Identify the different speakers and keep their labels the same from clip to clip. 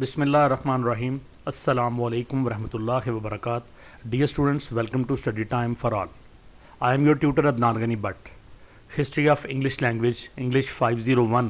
Speaker 1: Bismillahirrahmanirrahim. Assalamu alaikum warahmatullahi wabarakatuh. Dear students, welcome to Study Time for All. I am your tutor Adnan Ghani Bhatt. History of English Language, English 501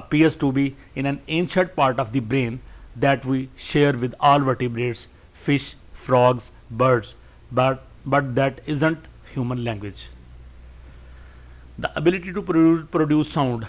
Speaker 1: appears to be in an ancient part of the brain that we share with all vertebrates, fish, frogs, birds, but that isn't human language. The ability to produce sound,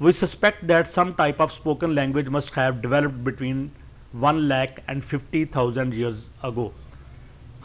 Speaker 1: We suspect that some type of spoken language must have developed between 1,50,000 years ago.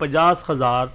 Speaker 1: 50,000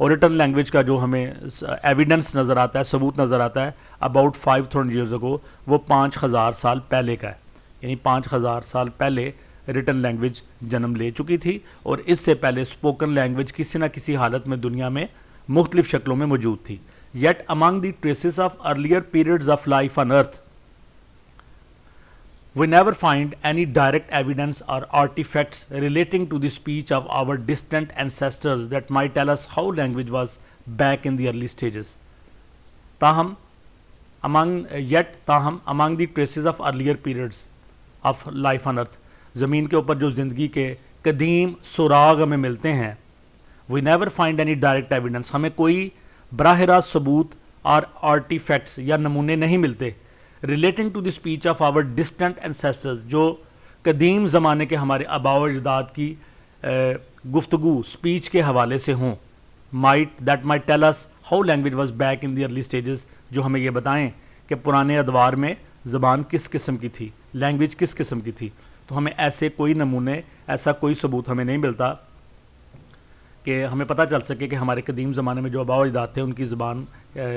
Speaker 1: اور written language کا جو ہمیں evidence نظر آتا ہے، ثبوت نظر آتا ہے اباؤٹ 5000 ایئرز اگو، وہ 5000 سال پہلے کا ہے. یعنی 5000 سال پہلے ریٹن لینگویج جنم لے چکی تھی، اور اس سے پہلے اسپوکن لینگویج کسی نہ کسی حالت میں دنیا میں مختلف شکلوں میں موجود تھی. Yet among the traces of earlier periods of life on earth we never find any direct evidence or artifacts relating to the speech of our distant ancestors that might tell us how language was back in the early stages. Among the traces of earlier periods of life on earth, زمین کے اوپر جو زندگی کے قدیم سراغ ہمیں ملتے ہیں، we never find any direct evidence، ہمیں کوئی براہ راست ثبوت اور آرٹیفیکٹس یا نمونے نہیں ملتے relating to the speech of our distant ancestors, جو قدیم زمانے کے ہمارے آباء و اجداد کی گفتگو اسپیچ کے حوالے سے ہوں. That might tell us how language was back in the early stages, جو ہمیں یہ بتائیں کہ پرانے ادوار میں زبان کس قسم کی تھی، لینگویج کس قسم کی تھی. تو ہمیں ایسے کوئی نمونے، ایسا کوئی ثبوت ہمیں نہیں ملتا کہ ہمیں پتہ چل سکے کہ ہمارے قدیم زمانے میں جو آباء و اجداد تھے ان کی زبان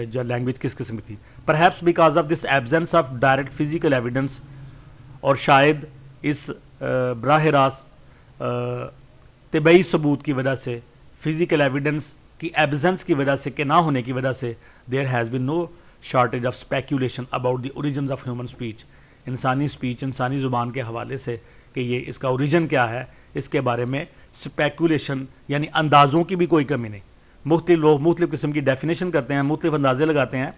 Speaker 1: جو لینگویج کس قسم کی تھی. Perhaps because of this absence of direct physical evidence, اور شاید اس براہ راست طبعی ثبوت کی وجہ سے، فزیکل ایویڈنس کی ایبسنس کی وجہ سے، کہ نہ ہونے کی وجہ سے، there has been no shortage of speculation about the origins of human speech, انسانی اسپیچ، انسانی زبان کے حوالے سے کہ یہ اس کا اوریجن کیا ہے، اس کے بارے میں اسپیکولیشن یعنی اندازوں کی بھی کوئی کمی نہیں. مختلف لوگ مختلف قسم کی ڈیفینیشن کرتے ہیں، مختلف اندازے لگاتے ہیں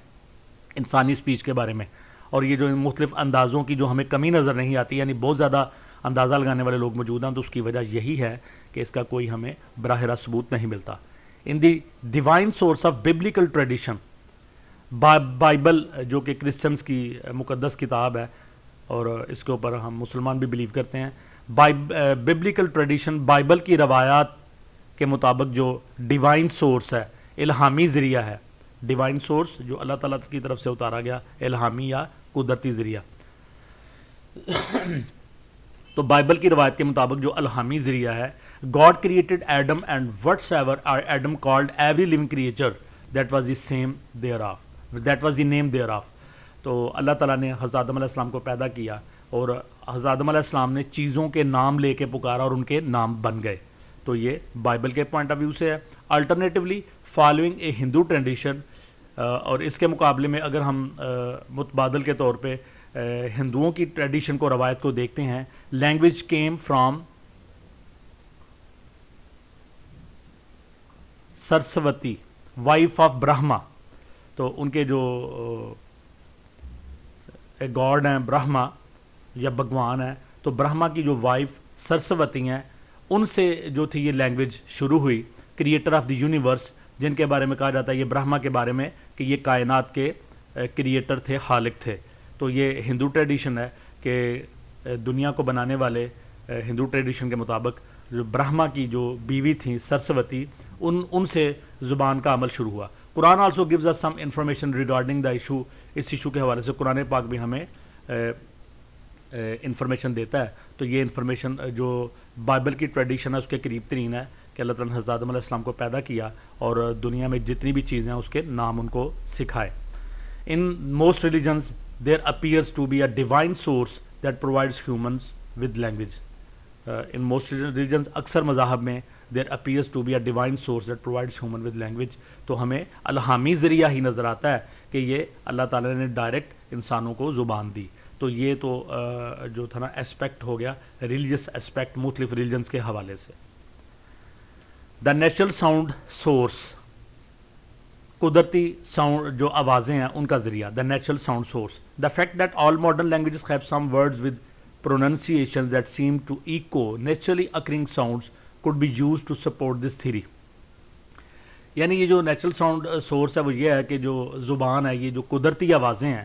Speaker 1: انسانی اسپیچ کے بارے میں، اور یہ جو مختلف اندازوں کی جو ہمیں کمی نظر نہیں آتی، یعنی بہت زیادہ اندازہ لگانے والے لوگ موجود ہیں، تو اس کی وجہ یہی ہے کہ اس کا کوئی ہمیں براہ راست ثبوت نہیں ملتا. In the divine source of biblical tradition, Bible جو کہ کرسچنس کی مقدس کتاب ہے، اور اس کے اوپر ہم مسلمان بھی بلیو کرتے ہیں. ببلیکل ٹریڈیشن، بائبل کی روایات کے مطابق جو ڈیوائن سورس ہے، الہامی ذریعہ ہے، ڈیوائن سورس جو اللہ تعالیٰ کی طرف سے اتارا گیا الہامی یا قدرتی ذریعہ. تو بائبل کی روایت کے مطابق جو الہامی ذریعہ ہے، God created Adam and whatever are Adam called every living creature that was the same thereof, that was the name thereof. تو اللہ تعالیٰ نے حضرت آدم علیہ السلام کو پیدا کیا، اور حضرت آدم علیہ السلام نے چیزوں کے نام لے کے پکارا اور ان کے نام بن گئے. تو یہ بائبل کے پوائنٹ آف ویو سے ہے. الٹرنیٹیولی فالوئنگ اے ہندو ٹریڈیشن، اور اس کے مقابلے میں اگر ہم متبادل کے طور پہ ہندوؤں کی ٹریڈیشن کو، روایت کو دیکھتے ہیں، language came from Saraswati wife of Brahma. تو ان کے جو گاڈ ہیں برہما یا بھگوان ہیں، تو برہما کی جو وائف سرسوتی ہیں، ان سے جو تھی یہ لینگویج شروع ہوئی. کریٹر آف دی یونیورس، جن کے بارے میں کہا جاتا ہے یہ برہما کے بارے میں کہ یہ کائنات کے کریٹر تھے، خالق تھے. تو یہ ہندو ٹریڈیشن ہے کہ دنیا کو بنانے والے ہندو ٹریڈیشن کے مطابق جو برہما کی جو بیوی تھیں سرسوتی، ان سے زبان کا عمل شروع ہوا. قرآن also gives us some information regarding the issue, اس ایشو کے حوالے سے قرآن پاک بھی ہمیں انفارمیشن دیتا ہے. تو یہ انفارمیشن جو بائبل کی ٹریڈیشن ہے اس کے قریب ترین ہے کہ اللہ تعالیٰ نے حضرت آدم علیہ السلام کو پیدا کیا اور دنیا میں جتنی بھی چیزیں ہیں اس کے نام ان کو سکھائے. In most religions there appears to be a divine source that provides humans with language. In most religions, اکثر مذاہب میں there appears to be a divine source that provides human with language. تو ہمیں الہامی ذریعہ ہی نظر آتا ہے کہ یہ اللہ تعالیٰ نے ڈائریکٹ انسانوں کو زبان دی. تو یہ تو جو تھا نا اسپیکٹ ہو گیا ریلیجس اسپیکٹ مختلف ریلیجنس کے حوالے سے. دا نیچرل ساؤنڈ سورس، قدرتی ساؤنڈ جو آوازیں ہیں ان کا ذریعہ. The natural sound source, the fact that all modern languages have some words with pronunciations that seem to echo naturally occurring sounds could be used to support this theory. یعنی یہ جو نیچرل ساؤنڈ سورس ہے وہ یہ ہے کہ جو زبان ہے، یہ جو قدرتی آوازیں ہیں،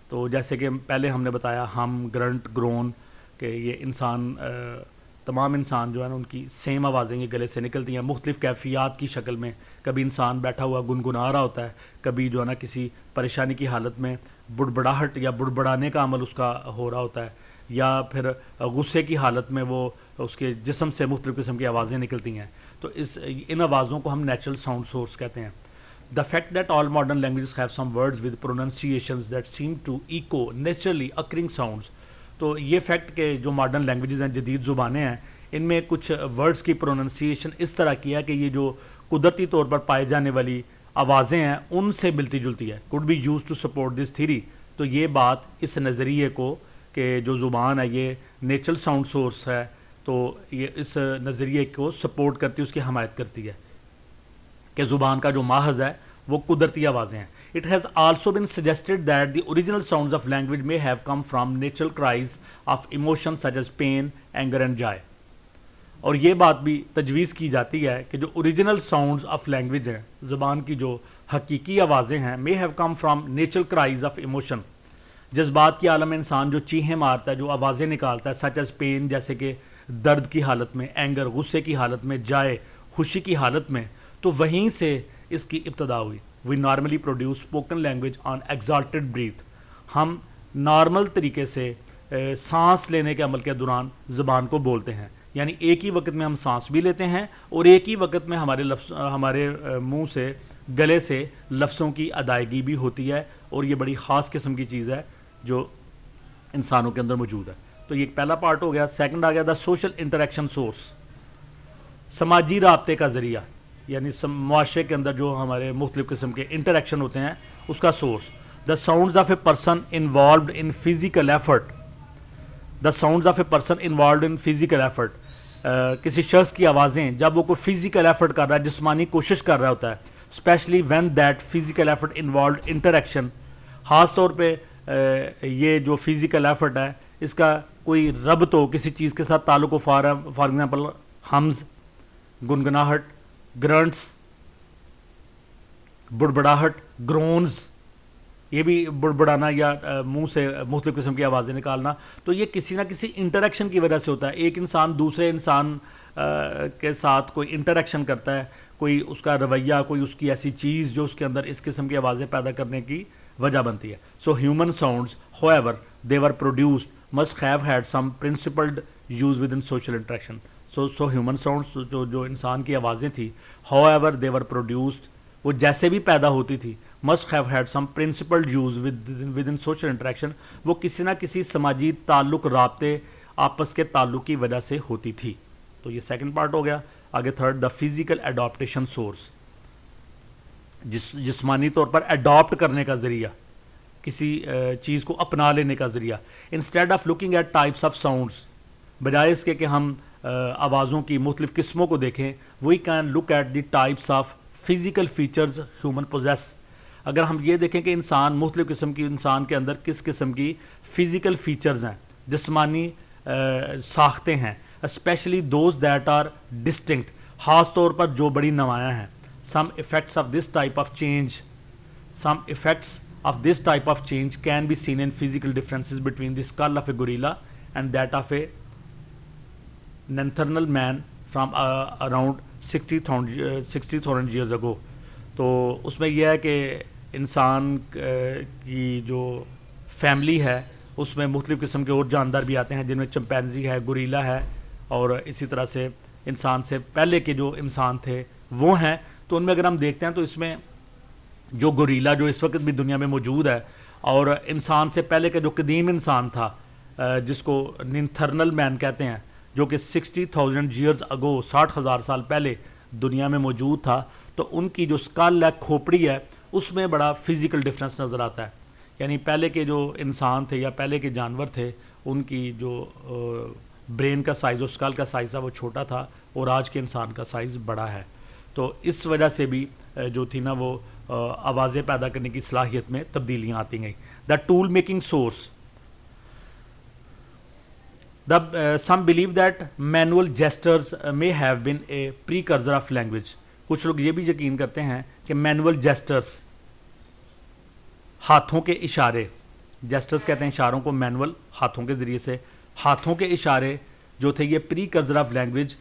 Speaker 1: تو جیسے کہ پہلے ہم نے بتایا ہم، گرنٹ، گرون، کہ یہ انسان، تمام انسان جو ہے نا ان کی سیم آوازیں یہ گلے سے نکلتی ہیں مختلف کیفیات کی شکل میں. کبھی انسان بیٹھا ہوا گنگنا رہا ہوتا ہے، کبھی جو ہے نا کسی پریشانی کی حالت میں بڑبڑاہٹ یا بڑبڑانے کا عمل اس کا ہو رہا ہوتا ہے، یا پھر غصے کی حالت میں وہ اس کے جسم سے مختلف قسم کی آوازیں نکلتی ہیں. تو ان آوازوں کو ہم نیچرل ساؤنڈ سورس کہتے ہیں. The fact that all modern languages have some words with pronunciations that seem to echo naturally occurring sounds. تو یہ فیکٹ کہ جو ماڈرن لینگویجز ہیں, جدید زبانیں ہیں, ان میں کچھ ورڈز کی پروننسیشن اس طرح کی ہے کہ یہ جو قدرتی طور پر پائے جانے والی آوازیں ہیں ان سے ملتی جلتی ہے. could be used to support this theory. تو یہ بات اس نظریے کو کہ جو زبان ہے یہ نیچرل ساؤنڈ سورس ہے, تو یہ اس نظریے کو سپورٹ کرتی ہے, اس کی حمایت کرتی ہے کہ زبان کا جو ماخذ ہے وہ قدرتی آوازیں ہیں. It has also been suggested that the original sounds of language may have come from natural cries of emotions such as pain, anger and joy. اور یہ بات بھی تجویز کی جاتی ہے کہ جو اوریجنل ساؤنڈز آف لینگویج ہیں, زبان کی جو حقیقی آوازیں ہیں, may have come from natural cries of emotion. جذبات کی عالم انسان جو چیخیں مارتا ہے, جو آوازیں نکالتا ہے, such as pain جیسے کہ درد کی حالت میں, anger غصے کی حالت میں, joy خوشی کی حالت میں, تو وہیں سے اس کی ابتدا ہوئی. We normally produce spoken language on exalted breath. ہم نارمل طریقے سے سانس لینے کے عمل کے دوران زبان کو بولتے ہیں, یعنی ایک ہی وقت میں ہم سانس بھی لیتے ہیں اور ایک ہی وقت میں ہمارے منہ سے گلے سے لفظوں کی ادائیگی بھی ہوتی ہے, اور یہ بڑی خاص قسم کی چیز ہے جو انسانوں کے اندر موجود ہے. تو یہ پہلا پارٹ ہو گیا. سیکنڈ آ گیا دا سوشل انٹریکشن سورس, سماجی رابطے کا ذریعہ, یعنی معاشرے کے اندر جو ہمارے مختلف قسم کے انٹریکشن ہوتے ہیں اس کا source. The sounds of a person involved in physical effort. The sounds of a person involved in physical effort, کسی شخص کی آوازیں جب وہ کوئی فزیکل ایفرٹ کر رہا ہے, جسمانی کوشش کر رہا ہوتا ہے, especially when that physical effort involved interaction. خاص طور پہ یہ جو فزیکل ایفرٹ ہے اس کا کوئی ربط ہو کسی چیز کے ساتھ, تعلق ہو, فار ایگزامپل ہمز, گنگناہٹ, گرنٹس, بڑبڑاہٹ, گرونز, یہ بھی بڑبڑانا یا منہ سے مختلف قسم کی آوازیں نکالنا. تو یہ کسی نہ کسی انٹریکشن کی وجہ سے ہوتا ہے. ایک انسان دوسرے انسان کے ساتھ کوئی انٹریکشن کرتا ہے, کوئی اس کا رویہ, کوئی اس کی ایسی چیز جو اس کے اندر اس قسم کی آوازیں پیدا کرنے کی وجہ بنتی ہے. So human sounds however they were produced must have had some principled use within social interaction. So human sounds جو انسان کی آوازیں تھیں, however they were produced, وہ جیسے بھی پیدا ہوتی تھی, must have had some principled use within social interaction, وہ کسی نہ کسی سماجی تعلق, رابطے, آپس کے تعلق کی وجہ سے ہوتی تھی. تو یہ سیکنڈ پارٹ ہو گیا. آگے third, the physical adaptation source, جسمانی طور پر اڈاپٹ کرنے کا ذریعہ, کسی چیز کو اپنا لینے کا ذریعہ. Instead of looking at types of sounds, بجائے اس کے کہ ہم آوازوں کی مختلف قسموں کو دیکھیں, we can look at the types of physical features human possess. اگر ہم یہ دیکھیں کہ انسان مختلف قسم کی, انسان کے اندر کس قسم کی فزیکل فیچرز ہیں, جسمانی ساختیں ہیں, especially those that are distinct, خاص طور پر جو بڑی نمایاں ہیں. سم effects of this type of change can be seen in physical differences between the skull of a gorilla and that of a Neanderthal man from around 60,000 years ago. تو اس میں یہ ہے کہ انسان کی جو فیملی ہے اس میں مختلف قسم کے اور جاندار بھی آتے ہیں, جن میں چمپینزی ہے, گوریلا ہے, اور اسی طرح سے انسان سے پہلے کے جو انسان تھے وہ ہیں. تو ان میں اگر ہم دیکھتے ہیں تو اس میں جو گوریلا جو اس وقت بھی دنیا میں موجود ہے, اور انسان سے پہلے کا جو قدیم انسان تھا جس کو نینتھرنل مین کہتے ہیں, جو کہ 60,000 years ago 60,000 سال پہلے دنیا میں موجود تھا, تو ان کی جو اسکل ہے, کھوپڑی ہے, اس میں بڑا فزیکل ڈفرینس نظر آتا ہے. یعنی پہلے کے جو انسان تھے یا پہلے کے جانور تھے, ان کی جو برین کا سائز اور اسکل کا سائز تھا وہ چھوٹا تھا, اور آج کے انسان کا سائز بڑا ہے. تو اس وجہ سے بھی جو تھی نا وہ آوازیں پیدا کرنے کی صلاحیت میں تبدیلیاں آتی گئیں. The tool making source, some believe that manual gestures may have been a precursor of language. کچھ لوگ یہ بھی یقین کرتے ہیں کہ مینول جیسٹرز, ہاتھوں کے اشارے, جیسٹرز کہتے ہیں اشاروں کو, مینول ہاتھوں کے ذریعے سے, ہاتھوں کے اشارے جو تھے یہ precursor of language,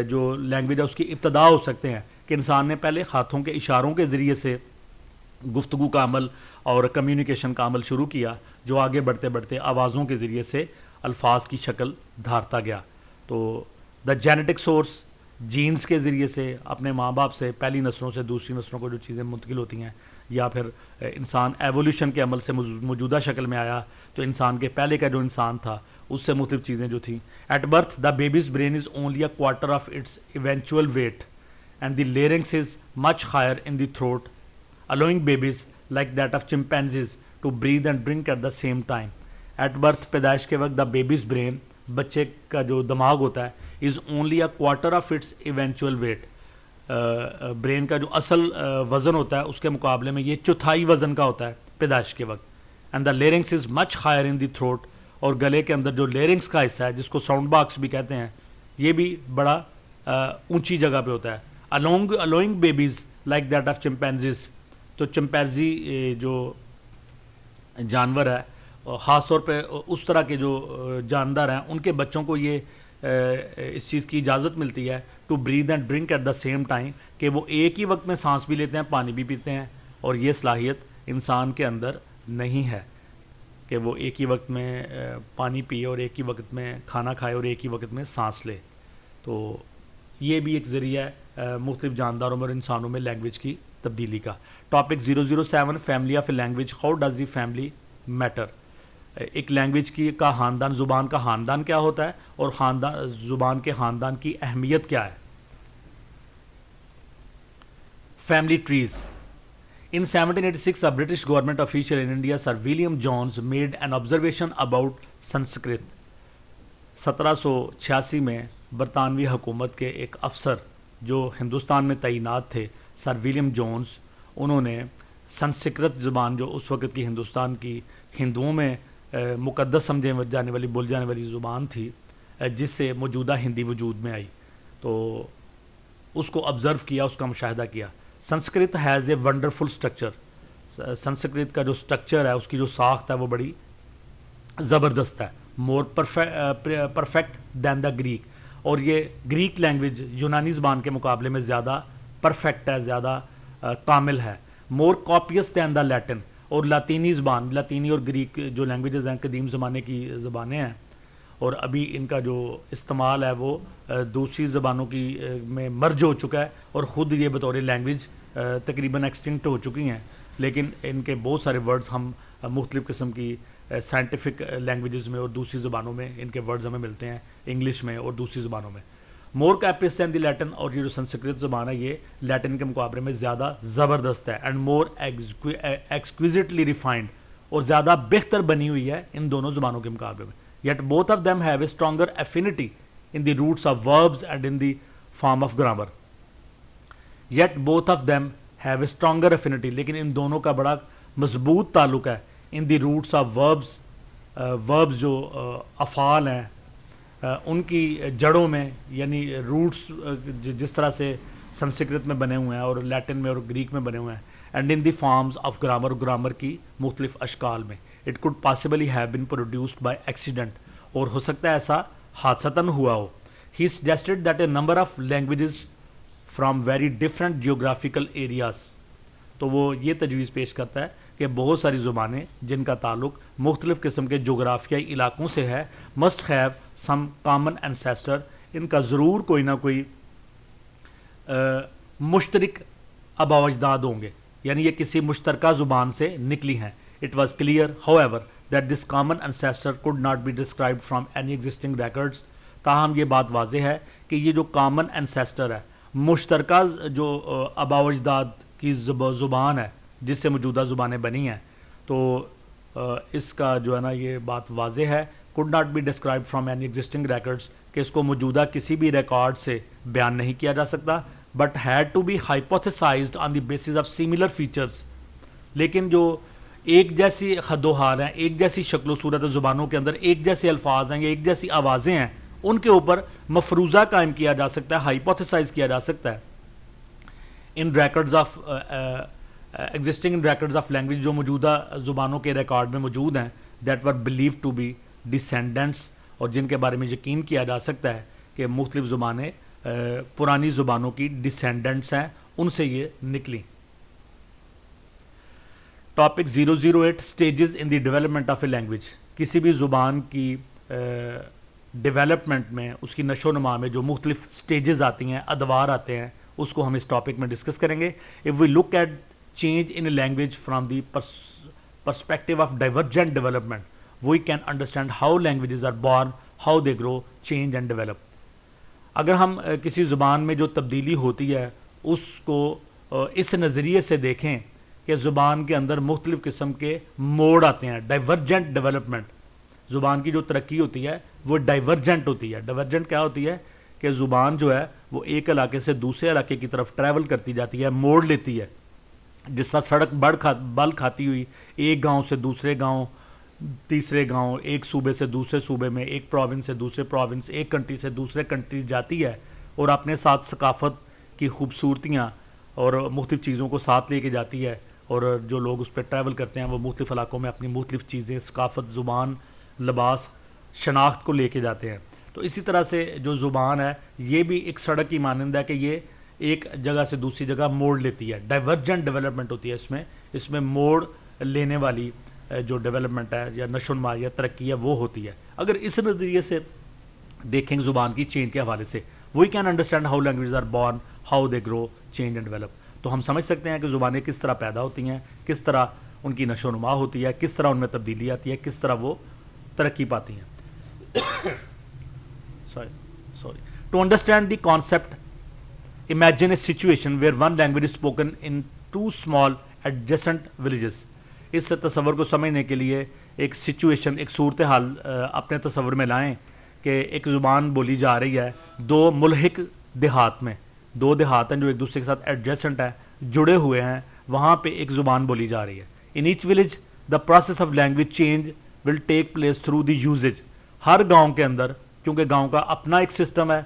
Speaker 1: جو لینگویج ہے اس کی ابتدا ہو سکتے ہیں, کہ انسان نے پہلے ہاتھوں کے اشاروں کے ذریعے سے گفتگو کا عمل اور کمیونیکیشن کا عمل شروع کیا, جو آگے بڑھتے بڑھتے آوازوں کے ذریعے سے الفاظ کی شکل دھارتا گیا. تو دا جینیٹک سورس، جینز کے ذریعے سے اپنے ماں باپ سے پہلی نسلوں سے دوسری نسلوں کو جو چیزیں منتقل ہوتی ہیں، یا پھر انسان ایولیوشن کے عمل سے موجودہ شکل میں آیا تو انسان کے پہلے کا جو انسان تھا اس سے مختلف چیزیں جو تھیں. At birth the baby's brain is only a quarter of its eventual weight and the larynx is much higher in the throat allowing babies like that of chimpanzees to breathe and drink at the same time. At birth پیدائش کے وقت the baby's brain، بچے کا جو دماغ ہوتا ہے is only a quarter of its eventual weight. Brain کا جو اصل وزن ہوتا ہے اس کے مقابلے میں یہ چوتھائی وزن کا ہوتا ہے پیدائش کے وقت. And the larynx is much higher in the throat, اور گلے کے اندر جو لیرنگس کا حصہ ہے جس کو ساؤنڈ باکس بھی کہتے ہیں یہ بھی بڑا اونچی جگہ پہ ہوتا ہے. allowing babies like that of chimpanzees، تو چمپینزی جو جانور ہے خاص طور پہ اس طرح کے جو جاندار ہیں ان کے بچوں کو یہ اس چیز کی اجازت ملتی ہے to breathe and drink at the same time, کہ وہ ایک ہی وقت میں سانس بھی لیتے ہیں پانی بھی پیتے ہیں. اور یہ صلاحیت انسان کے اندر نہیں ہے کہ وہ ایک ہی وقت میں پانی پیے اور ایک ہی وقت میں کھانا کھائے اور ایک ہی وقت میں سانس لے. تو یہ بھی ایک ذریعہ ہے مختلف جانداروں میں اور انسانوں میں لینگویج کی تبدیلی کا. Topic 007 family of a language, how does the family matter. ایک لینگویج کی کا خاندان، زبان کا خاندان کیا ہوتا ہے اور زبان کے خاندان کی اہمیت کیا ہے. Family trees. In 1786, a British government official in India, Sir William Jones, made an observation about Sanskrit. 1786 میں برطانوی حکومت کے ایک افسر جو ہندوستان میں تعینات تھے، سر ولیم جونز، انہوں نے سنسکرت زبان جو اس وقت کی ہندوستان کی ہندوؤں میں مقدس سمجھے جانے والی بول جانے والی زبان تھی، جس سے موجودہ ہندی وجود میں آئی، تو اس کو آبزرو کیا، اس کا مشاہدہ کیا. Sanskrit has a wonderful structure. Sanskrit کا جو اسٹرکچر ہے، اس کی جو ساخت ہے وہ بڑی زبردست ہے. مور پرفیکٹ دین دا گریک. اور یہ گریک لینگویج یونانی زبان کے مقابلے میں زیادہ پرفیکٹ ہے، زیادہ کامل ہے. مور کاپیس دین دا لیٹن. اور لاطینی زبان، لاطینی اور گریک جو لینگویجز ہیں قدیم زمانے کی زبانیں ہیں، اور ابھی ان کا جو استعمال ہے وہ دوسری زبانوں کی میں مرج ہو چکا ہے، اور خود یہ بطور لینگویج تقریباً ایکسٹنکٹ ہو چکی ہیں، لیکن ان کے بہت سارے ورڈز ہم مختلف قسم کی سائنٹیفک لینگویجز میں اور دوسری زبانوں میں ان کے ورڈز ہمیں ملتے ہیں، انگلش میں اور دوسری زبانوں میں. مور کیپس دین دی لیٹن. اور یہ جو سنسکرت زبان ہے یہ لیٹن کے مقابلے میں زیادہ زبردست ہے. And more exquisitely refined. اور زیادہ بہتر بنی ہوئی ہے ان دونوں زبانوں کے مقابلے میں. Yet both of them have a stronger affinity in the roots of verbs and in the form of grammar. Yet both of them have a stronger affinity. لیکن ان دونوں کا بڑا مضبوط تعلق ہے in the roots of verbs. verbs جو افعال ہیں ان کی جڑوں میں، یعنی روٹس جس طرح سے سنسکرت میں بنے ہوئے ہیں اور لیٹن میں اور گریک میں بنے ہوئے ہیں. And in the forms of grammar. Grammar کی مختلف اشکال میں. It could possibly have been produced by accident. اور ہو سکتا ہے ایسا حادثتاً ہوا ہو. He suggested that a number of languages from very different geographical areas. تو وہ یہ تجویز پیش کرتا ہے کہ بہت ساری زبانیں جن کا تعلق مختلف قسم کے جغرافیائی علاقوں سے ہے must have some common ancestor. ان کا ضرور کوئی نہ کوئی مشترک آباء و اجداد ہوں گے، یعنی یہ کسی مشترکہ زبان سے نکلی ہیں. It was clear, however, that this common ancestor could not be described from any existing records. تاہم یہ بات واضح ہے کہ یہ جو common ancestor ہے، مشترکہ جو آباء و اجداد کی زبان ہے جس سے موجودہ زبانیں بنی ہیں، تو اس کا جو ہے نا یہ بات واضح ہے could not be described from any existing records، کہ اس کو موجودہ کسی بھی ریکارڈ سے بیان نہیں کیا جا سکتا، but had to be hypothesized on the basis of similar features. لیکن جو ایک جیسی حد و حال ہیں، ایک جیسی شکل و صورت زبانوں کے اندر ایک جیسے الفاظ ہیں یا ایک جیسی آوازیں ہیں، ان کے اوپر مفروضہ قائم کیا جا سکتا ہے، ہائپوتھیسائز کیا جا سکتا ہے. In records of existing in records of language, جو موجودہ زبانوں کے ریکارڈ میں موجود ہیں، that were believed to be descendants, اور جن کے بارے میں یقین کیا جا سکتا ہے کہ مختلف زبانیں پرانی زبانوں کی ڈسینڈنٹس ہیں، ان سے یہ نکلیں. Topic 008 stages in the development of a language. کسی بھی زبان کی ڈیولپمنٹ میں, اس کی نشو و نما میں جو مختلف سٹیجز آتی ہیں, ادوار آتے ہیں, اس کو ہم اس ٹاپک میں ڈسکس کریں گے. If we look at change in a language from the perspective of divergent development, we can understand how languages are born, how they grow, change and develop. اگر ہم کسی زبان میں جو تبدیلی ہوتی ہے اس کو اس نظریے سے دیکھیں کہ زبان کے اندر مختلف قسم کے موڑ آتے ہیں, ڈائیورجنٹ ڈیولپمنٹ, زبان کی جو ترقی ہوتی ہے وہ ڈائیورجنٹ ہوتی ہے. ڈائیورجنٹ کیا ہوتی ہے کہ زبان جو ہے وہ ایک علاقے سے دوسرے علاقے کی طرف ٹریول کرتی جاتی ہے, موڑ لیتی ہے, جس طرح سڑک بل کھاتی ہوئی ایک گاؤں سے دوسرے گاؤں, تیسرے گاؤں, ایک صوبے سے دوسرے صوبے میں, ایک پروونس سے دوسرے پروونس, ایک کنٹری سے دوسرے کنٹری جاتی ہے, اور اپنے ساتھ ثقافت کی خوبصورتیاں اور مختلف چیزوں کو ساتھ لے کے جاتی ہے, اور جو لوگ اس پہ ٹریول کرتے ہیں وہ مختلف علاقوں میں اپنی مختلف چیزیں, ثقافت, زبان, لباس, شناخت کو لے کے جاتے ہیں. تو اسی طرح سے جو زبان ہے یہ بھی ایک سڑک کی مانند ہے کہ یہ ایک جگہ سے دوسری جگہ موڑ لیتی ہے. ڈائیورجنٹ ڈیولپمنٹ ہوتی ہے اس میں موڑ لینے والی جو ڈیولپمنٹ ہے یا نشو و نما یا ترقی ہے وہ ہوتی ہے. اگر اس نظریے سے دیکھیں زبان کی چینج کے حوالے سے, we can understand how languages are born, how they grow, change and develop. تو ہم سمجھ سکتے ہیں کہ زبانیں کس طرح پیدا ہوتی ہیں, کس طرح ان کی نشو و نما ہوتی ہے, کس طرح ان میں تبدیلی آتی ہے, کس طرح وہ ترقی پاتی ہیں. To understand the concept, imagine a situation where one language is spoken in two small adjacent villages. اس تصور کو سمجھنے کے لیے ایک سچویشن, ایک صورتحال اپنے تصور میں لائیں کہ ایک زبان بولی جا رہی ہے دو ملحق دیہات میں, دو دیہات ہیں جو ایک دوسرے کے ساتھ ایڈجسنٹ ہیں, جڑے ہوئے ہیں, وہاں پہ ایک زبان بولی جا رہی ہے. In each village the process of language change will take place through the usage. ہر گاؤں کے اندر, کیونکہ گاؤں کا اپنا ایک سسٹم ہے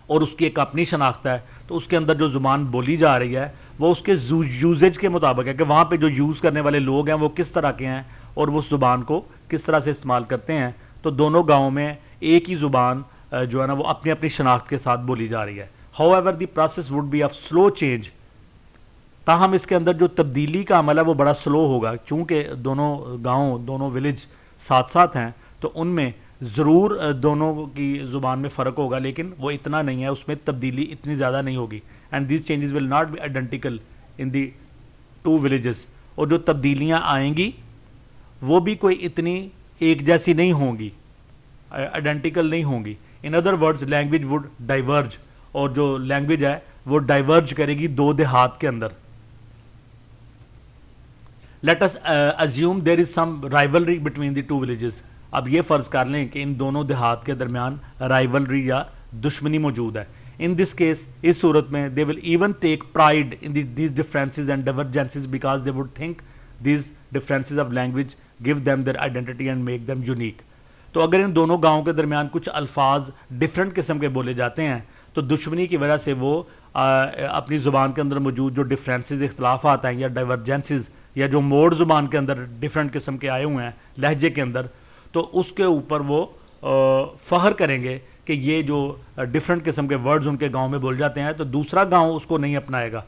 Speaker 1: اور اس کی ایک اپنی شناخت ہے, تو اس کے اندر جو زبان بولی جا رہی ہے وہ اس کے یوزیج کے مطابق ہے کہ وہاں پہ جو یوز کرنے والے لوگ ہیں وہ کس طرح کے ہیں اور وہ اس زبان کو کس طرح سے استعمال کرتے ہیں. تو دونوں گاؤں میں ایک ہی زبان جو ہے نا وہ اپنی اپنی شناخت کے ساتھ بولی جا رہی ہے. However the process would be of slow change, تاہم اس کے اندر جو تبدیلی کا عمل ہے وہ بڑا سلو ہوگا, چونکہ دونوں گاؤں, دونوں ولیج ساتھ ساتھ ہیں, تو ان میں ضرور دونوں کی زبان میں فرق ہوگا, لیکن وہ اتنا نہیں ہے, اس میں تبدیلی اتنی زیادہ نہیں ہوگی. And these changes will not be identical in the two villages, اور جو تبدیلیاں آئیں گی وہ بھی کوئی اتنی ایک جیسی نہیں ہوں گی, آئیڈینٹیکل نہیں ہوں گی. In other words language would diverge, اور جو لینگویج ہے وہ ڈائیورج کرے گی دو دیہات کے اندر. Let us assume there is some rivalry between the two villages. اب یہ فرض کر لیں کہ ان دونوں دیہات کے درمیان رائیولری یا دشمنی موجود ہے. ان دس کیس, اس صورت میں they will even take pride in these differences and divergences because they would think these differences of language give them their identity and make them unique. تو اگر ان دونوں گاؤں کے درمیان کچھ الفاظ ڈفرینٹ قسم کے بولے جاتے ہیں تو دشمنی کی وجہ سے وہ اپنی زبان کے اندر موجود جو ڈفرینسز, اختلافات ہیں یا ڈائیورجنسز یا جو موڈ زبان کے اندر ڈفرینٹ قسم کے آئے ہوئے ہیں لہجے کے اندر, تو اس کے اوپر وہ فخر کریں گے کہ یہ جو ڈفرینٹ قسم کے ورڈز ان کے گاؤں میں بول جاتے ہیں تو دوسرا گاؤں اس کو نہیں اپنائے گا,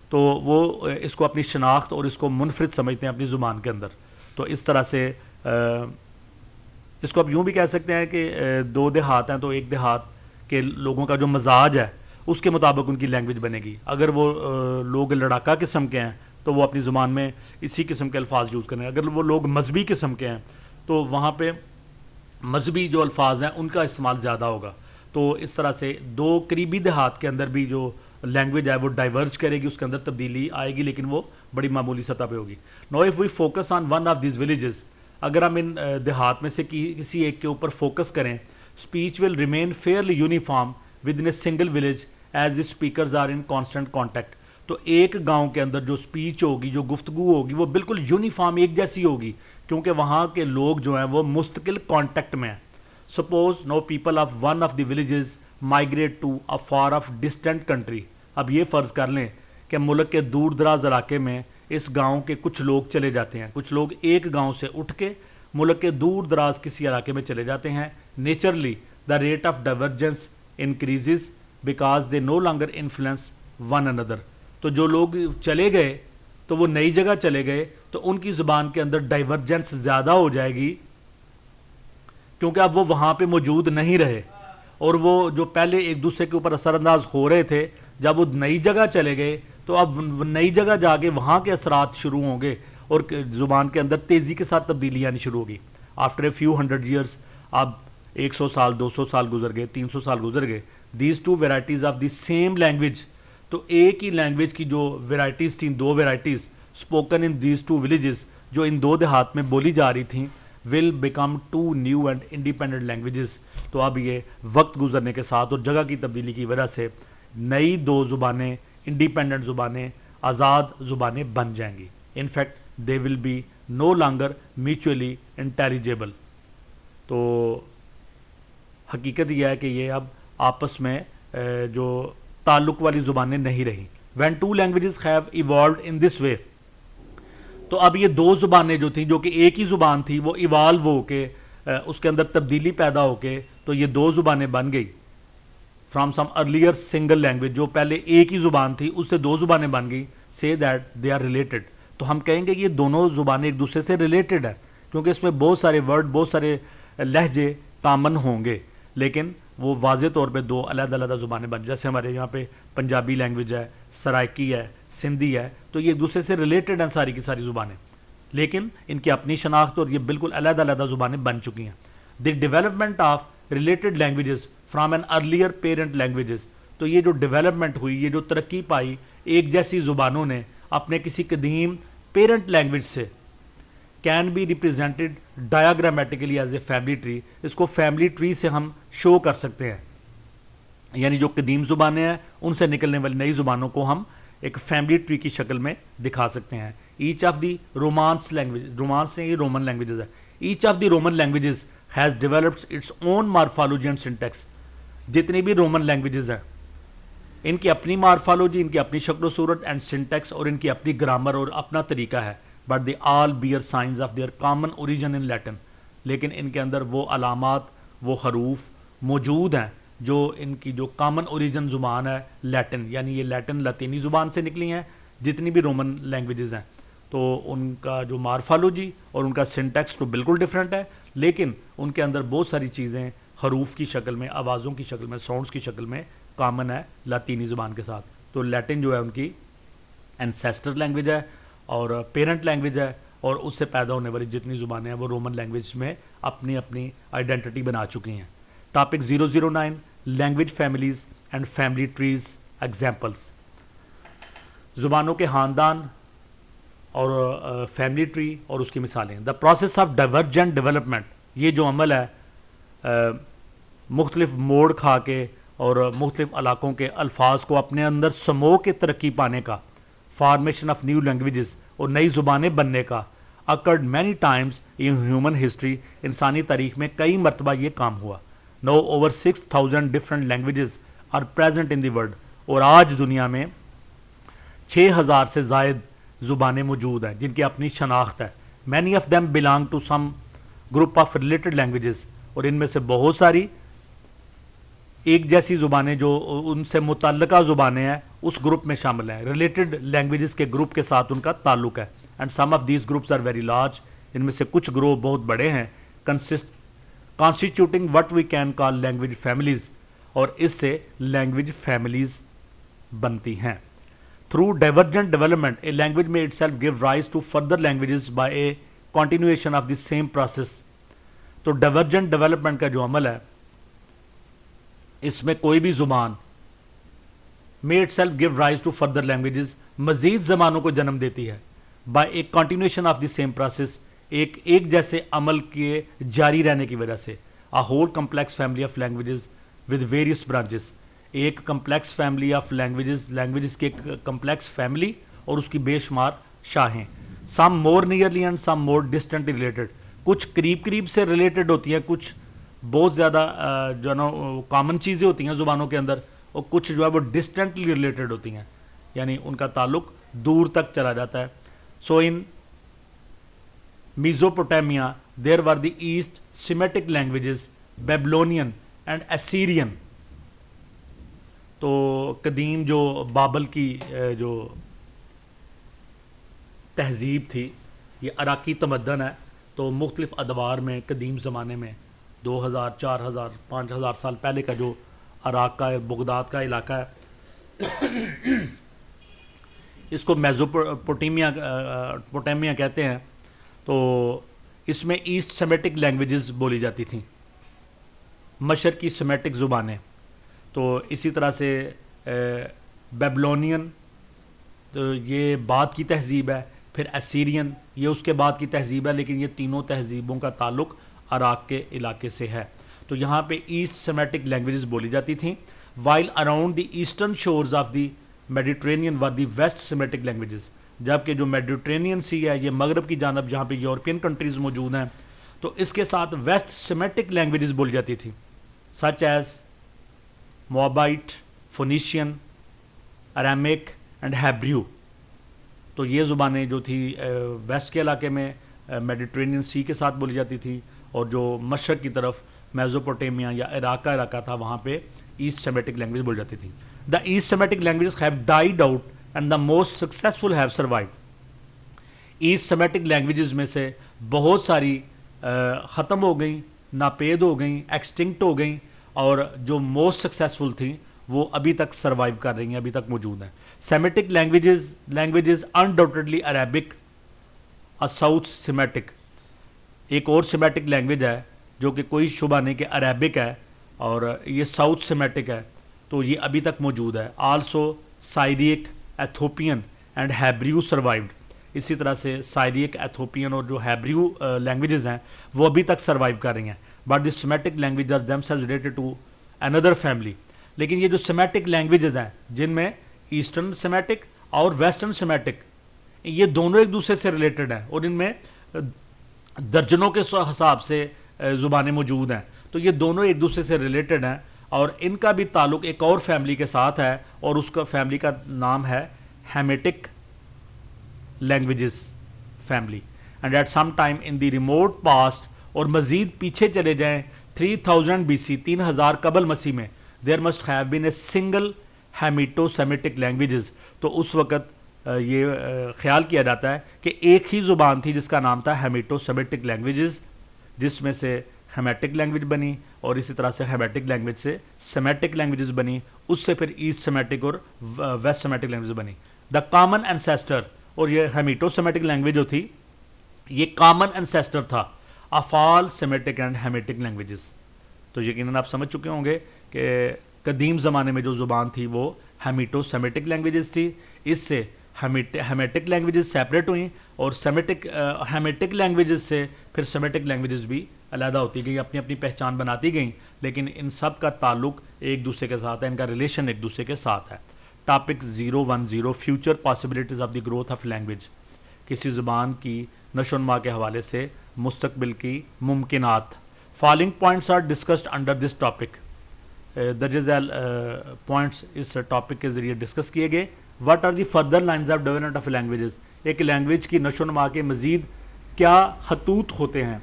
Speaker 1: تو وہ اس کو اپنی شناخت اور اس کو منفرد سمجھتے ہیں اپنی زبان کے اندر. تو اس طرح سے اس کو آپ یوں بھی کہہ سکتے ہیں کہ دو دیہات ہیں تو ایک دیہات کے لوگوں کا جو مزاج ہے اس کے مطابق ان کی لینگویج بنے گی. اگر وہ لوگ لڑاکا قسم کے ہیں تو وہ اپنی زبان میں اسی قسم کے الفاظ یوز کریں. اگر وہ لوگ مذہبی قسم کے ہیں تو وہاں پہ مذہبی جو الفاظ ہیں ان کا استعمال زیادہ ہوگا. تو اس طرح سے دو قریبی دیہات کے اندر بھی جو لینگویج ہے وہ ڈائیورج کرے گی, اس کے اندر تبدیلی آئے گی, لیکن وہ بڑی معمولی سطح پہ ہوگی. Now if we focus on one of these villages, اگر ہم ان دیہات میں سے کسی ایک کے اوپر فوکس کریں, speech will remain fairly uniform within a single village as the speakers are in constant contact. تو ایک گاؤں کے اندر جو اسپیچ ہوگی, جو گفتگو ہوگی, وہ بالکل یونیفارم ایک جیسی ہوگی, کیونکہ وہاں کے لوگ جو ہیں وہ مستقل کانٹیکٹ میں ہیں. Suppose now people of one of the villages migrate to a far off distant country. اب یہ فرض کر لیں کہ ملک کے دور دراز علاقے میں اس گاؤں کے کچھ لوگ چلے جاتے ہیں, کچھ لوگ ایک گاؤں سے اٹھ کے ملک کے دور دراز کسی علاقے میں چلے جاتے ہیں. Naturally the rate of divergence increases because they no longer influence one another. تو جو لوگ چلے گئے تو وہ نئی جگہ چلے گئے تو ان کی زبان کے اندر ڈائیورجنس زیادہ ہو جائے گی, کیونکہ اب وہ وہاں پہ موجود نہیں رہے، اور وہ جو پہلے ایک دوسرے کے اوپر اثر انداز ہو رہے تھے، جب وہ نئی جگہ چلے گئے تو اب نئی جگہ جا کے وہاں کے اثرات شروع ہوں گے اور زبان کے اندر تیزی کے ساتھ تبدیلی آنی شروع ہوگی. After a few hundred years, اب 100 سال 200 سال گزر گئے، 300 سال گزر گئے، these two varieties of the same language, تو ایک ہی لینگویج کی جو ویرائٹیز تھیں، دو varieties spoken in these two villages, جو ان دو دیہات میں بولی جا رہی تھیں، will become two new and independent languages. تو اب یہ وقت گزرنے کے ساتھ اور جگہ کی تبدیلی کی وجہ سے نئی دو زبانیں، انڈیپینڈنٹ زبانیں، آزاد زبانیں بن جائیں گی. In fact they will be no longer mutually intelligible. تو حقیقت یہ ہے کہ یہ اب آپس میں جو تعلق والی زبانیں نہیں رہیں. When two languages have evolved in this way, تو اب یہ دو زبانیں جو تھیں، جو کہ ایک ہی زبان تھی، وہ ایوالو ہو کے اس کے اندر تبدیلی پیدا ہو کے تو یہ دو زبانیں بن گئی. From some earlier single language, جو پہلے ایک ہی زبان تھی اس سے دو زبانیں بن گئی. سے دیٹ دے آر ریلیٹڈ، تو ہم کہیں گے کہ یہ دونوں زبانیں ایک دوسرے سے ریلیٹڈ ہیں، کیونکہ اس میں بہت سارے ورڈ، بہت سارے لہجے کامن ہوں گے، لیکن وہ واضح طور پہ دو علیحدہ علیحدہ زبانیں بن. جیسے ہمارے یہاں پہ پنجابی لینگویج ہے، سرائکی ہے، سندھی ہے، تو یہ ایک دوسرے سے ریلیٹڈ ہیں ساری کی ساری زبانیں، لیکن ان کی اپنی شناخت اور یہ بالکل علیحدہ علیحدہ زبانیں بن چکی ہیں. The development of related languages from an earlier parent languages, تو یہ جو ڈیولپمنٹ ہوئی، یہ جو ترقی پائی ایک جیسی زبانوں نے اپنے کسی قدیم پیرنٹ لینگویج سے، can be represented diagrammatically as a family tree. اس کو فیملی ٹری سے ہم شو کر سکتے ہیں، یعنی جو قدیم زبانیں ہیں ان سے نکلنے والی نئی زبانوں کو ہم ایک فیملی ٹری کی شکل میں دکھا سکتے ہیں. Each of the romance language, romance نہیں، یہ رومن لینگویجز ہے. Each of the Roman languages has developed its own morphology and syntax. جتنی بھی رومن لینگویجز ہیں ان کی اپنی مارفالوجی، ان کی اپنی شکل و صورت اینڈ سنٹیکس، اور ان کی اپنی گرامر اور اپنا طریقہ ہے. But they all bear signs of their common origin in Latin, لیکن ان کے اندر وہ علامات، وہ حروف موجود ہیں جو ان کی جو کامن اوریجن زبان ہے لیٹن، یعنی یہ لیٹن لاطینی زبان سے نکلی ہیں جتنی بھی رومن لینگویجز ہیں. تو ان کا جو مارفالوجی اور ان کا سنٹیکس تو بالکل ڈیفرنٹ ہے، لیکن ان کے اندر بہت ساری چیزیں حروف کی شکل میں، آوازوں کی شکل میں، ساؤنڈز کی شکل میں کامن ہے لاطینی زبان کے ساتھ. تو لیٹن جو ہے ان کی انسیسٹر لینگویج ہے اور پیرنٹ لینگویج ہے، اور اس سے پیدا ہونے والی جتنی زبانیں ہیں وہ رومن لینگویج میں اپنی اپنی آئیڈینٹی بنا چکی ہیں. Topic 009 language families and family trees examples. زبانوں کے خاندان اور فیملی ٹری اور اس کی مثالیں. دا پروسیس آف ڈائیورجنٹ ڈیولپمنٹ، یہ جو عمل ہے مختلف موڑ کھا کے اور مختلف علاقوں کے الفاظ کو اپنے اندر سمو کے ترقی پانے کا، فارمیشن آف نیو لینگویجز اور نئی زبانیں بننے کا، occurred many times in human history, انسانی تاریخ میں کئی مرتبہ یہ کام ہوا. Now over 6000 different languages are present in the world, اور آج دنیا میں 6000 سے زائد زبانیں موجود ہیں جن کی اپنی شناخت ہے. Many of them belong to some group of related languages, اور ان میں سے بہت ساری ایک جیسی زبانیں جو ان سے متعلقہ زبانیں ہیں اس گروپ میں شامل ہیں. ریلیٹڈ لینگویجز کے گروپ کے ساتھ ان کا تعلق ہے. And some of these groups are very large, ان میں سے کچھ گروہ بہت بڑے ہیں. Constituting what we can call language families, اور اس سے لینگویج فیملیز بنتی ہیں. Through divergent development a language میں itself gave rise to further languages by a continuation of the same process. تو ڈائیورجنٹ ڈیولپمنٹ کا جو عمل ہے اس میں کوئی بھی زبان may itself give rise to further languages، مزید زبانوں کو جنم دیتی ہے. by a continuation of the same process، ایک جیسے عمل کے جاری رہنے کی وجہ سے. a whole complex family of languages with various branches، ایک کمپلیکس فیملی آف لینگویجز کی ایک کمپلیکس فیملی اور اس کی بے شمار شاخیں. some more nearly and some more distantly related، کچھ قریب سے ریلیٹڈ ہوتی ہیں، کچھ بہت زیادہ جو ہے نا کامن چیزیں ہوتی ہیں زبانوں کے اندر، اور کچھ جو ہے وہ ڈسٹنٹلی ریلیٹڈ ہوتی ہیں، یعنی ان کا تعلق دور تک چلا جاتا ہے. So in Mesopotamia there were the East Semitic languages Babylonian and Assyrian. تو قدیم جو بابل کی جو تہذیب تھی، یہ عراقی تمدن ہے. تو مختلف ادوار میں قدیم زمانے میں 2000 4000 5000 سال پہلے کا جو عراق کا بغداد کا علاقہ ہے اس کو میزوپوٹیمیا کہتے ہیں. تو اس میں ایسٹ سیمیٹک لینگویجز بولی جاتی تھیں, مشرقی سیمیٹک زبانیں. تو اسی طرح سے بیبلونین تو یہ بعد کی تہذیب ہے, پھر اسیرین یہ اس کے بعد کی تہذیب ہے, لیکن یہ تینوں تہذیبوں کا تعلق عراق کے علاقے سے ہے. تو یہاں پہ ایسٹ سیمیٹک لینگویجز بولی جاتی تھیں, while around the eastern shores of the Mediterranean were the West Semitic languages, جبکہ جو میڈیٹرینین سی ہے یہ مغرب کی جانب جہاں پہ یورپین کنٹریز موجود ہیں, تو اس کے ساتھ ویسٹ سیمیٹک لینگویجز بولی جاتی تھیں, سچ ایز موابائٹ, فونیشین, ارامیک اینڈ ہیبریو. تو یہ زبانیں جو تھی ویسٹ کے علاقے میں میڈیٹرینین سی کے ساتھ بولی جاتی تھی, اور جو مشرق کی طرف میزوپوٹیمیا یا عراق کا علاقہ تھا وہاں پہ ایسٹ سیمیٹک لینگویج بولی جاتی تھی. The East Semitic languages have died out and the most successful have survived. East Semitic languages میں سے بہت ساری ختم ہو گئیں, ناپید ہو گئیں, ایکسٹنکٹ ہو گئیں, اور جو موسٹ سکسیزفل تھیں وہ ابھی تک سروائیو کر رہی ہیں, ابھی تک موجود ہیں. Semitic languages undoubtedly Arabic, south Semitic, ایک اور سیمیٹک لینگویج ہے جو کہ کوئی شبہ نہیں کہ عربک ہے, اور یہ ساؤتھ سیمیٹک ہے, تو یہ ابھی تک موجود ہے. Also Syriac, Ethiopian and Hebrew survived. اسی طرح سے سائریک, ایتھوپین اور جو ہیبریو لینگویجز ہیں وہ ابھی تک سروائیو کر رہی ہیں. But the Semitic language are themselves related to another family. لیکن یہ جو سیمیٹک لینگویجز ہیں جن میں ایسٹرن سیمیٹک اور ویسٹرن سیمیٹک یہ دونوں ایک دوسرے سے ریلیٹڈ ہیں, اور ان میں درجنوں کے حساب سے زبانیں موجود ہیں, تو یہ دونوں ایک دوسرے سے ریلیٹڈ ہیں, اور ان کا بھی تعلق ایک اور فیملی کے ساتھ ہے, اور اس کا فیملی کا نام ہے Hamitic languages family. And at some time in the remote past, اور مزید پیچھے چلے جائیں 3000 BC 3000 قبل مسیح میں, there must have been a single Hamito Semitic languages. تو اس وقت یہ خیال کیا جاتا ہے کہ ایک ہی زبان تھی جس کا نام تھا ہیمیٹو سیمیٹک لینگویجز, جس میں سے ہیمیٹک لینگویج بنی, اور اسی طرح سے ہیمیٹک لینگویج سے سیمیٹک لینگویجز بنی, اس سے پھر ایسٹ سیمیٹک اور ویسٹ سیمیٹک لینگویج بنی. دا کامن انسیسٹر, اور یہ ہیمیٹو سیمیٹک لینگویج جو تھی یہ کامن انسیسٹر تھا of all Semitic and Hamitic languages. تو یقیناً آپ سمجھ چکے ہوں گے کہ قدیم زمانے میں جو زبان تھی وہ ہیمیٹو سیمیٹک لینگویجز تھی. اس سے ہیمیٹک لینگویجز سیپریٹ ہوئیں, اور ہیمیٹک لینگویجز سے پھر سیمیٹک لینگویجز بھی علیحدہ ہوتی گئیں, اپنی اپنی پہچان بناتی گئیں, لیکن ان سب کا تعلق ایک دوسرے کے ساتھ ہے, ان کا ریلیشن ایک دوسرے کے ساتھ ہے. Topic 010 future possibilities of the growth of language. کسی زبان کی نشو و نما کے حوالے سے مستقبل کی ممکنات. Following points are discussed under this topic. درج ذیل پوائنٹس اس ٹاپک کے ذریعے ڈسکس کیے گئے. What are the further lines of development of languages. ایک لینگویج کی نشو و نما کے مزید کیا خطوط ہوتے ہیں,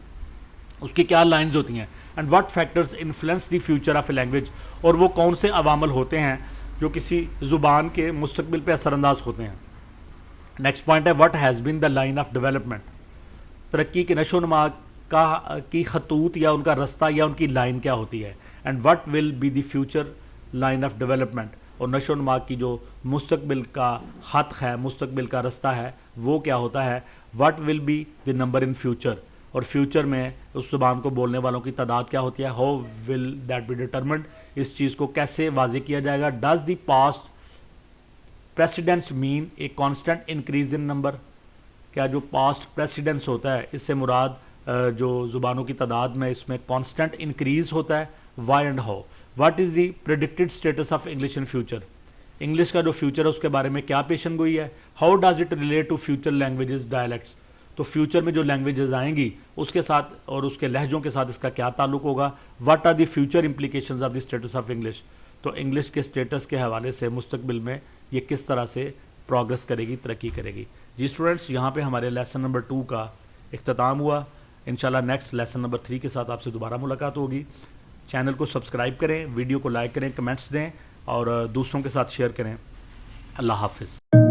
Speaker 1: اس کی کیا لائنز ہوتی ہیں. And what factors influence the future of a language, اور وہ کون سے عوامل ہوتے ہیں جو کسی زبان کے مستقبل پہ اثر انداز ہوتے ہیں. نیکسٹ پوائنٹ ہے what has been the line of development. ترقی کے نشو و نما کی خطوط یا ان کا رستہ یا ان کی لائن کیا ہوتی ہے. And what will be the future line of development, اور نشو و نما کی جو مستقبل کا خط ہے, مستقبل کا رستہ ہے, وہ کیا ہوتا ہے. What will be the number in future, اور فیوچر میں اس زبان کو بولنے والوں کی تعداد کیا ہوتی ہے. How will that be determined, اس چیز کو کیسے واضح کیا جائے گا. Does the past precedence mean a constant increase in number. کیا جو پاسٹ پریسیڈنس ہوتا ہے اس سے مراد جو زبانوں کی تعداد میں اس میں کانسٹنٹ انکریز ہوتا ہے. Why and how. What is the predicted status of English in future. English کا جو فیوچر ہے اس کے بارے میں کیا پیشن گوئی ہے. How does it relate to future languages dialects. تو فیوچر میں جو لینگویجز آئیں گی اس کے ساتھ اور اس کے لہجوں کے ساتھ اس کا کیا تعلق ہوگا. What are the future implications of the status of English. تو انگلش کے اسٹیٹس کے حوالے سے مستقبل میں یہ کس طرح سے پروگرس کرے گی, ترقی کرے گی. جی اسٹوڈنٹس, یہاں پہ ہمارے لیسن نمبر 2 کا اختتام ہوا. انشاءاللہ نیکسٹ لیسن نمبر 3 کے ساتھ آپ سے دوبارہ ملاقات ہوگی. چینل کو سبسکرائب کریں, ویڈیو کو لائک کریں, کمنٹس دیں اور دوسروں کے ساتھ شیئر کریں. اللہ حافظ.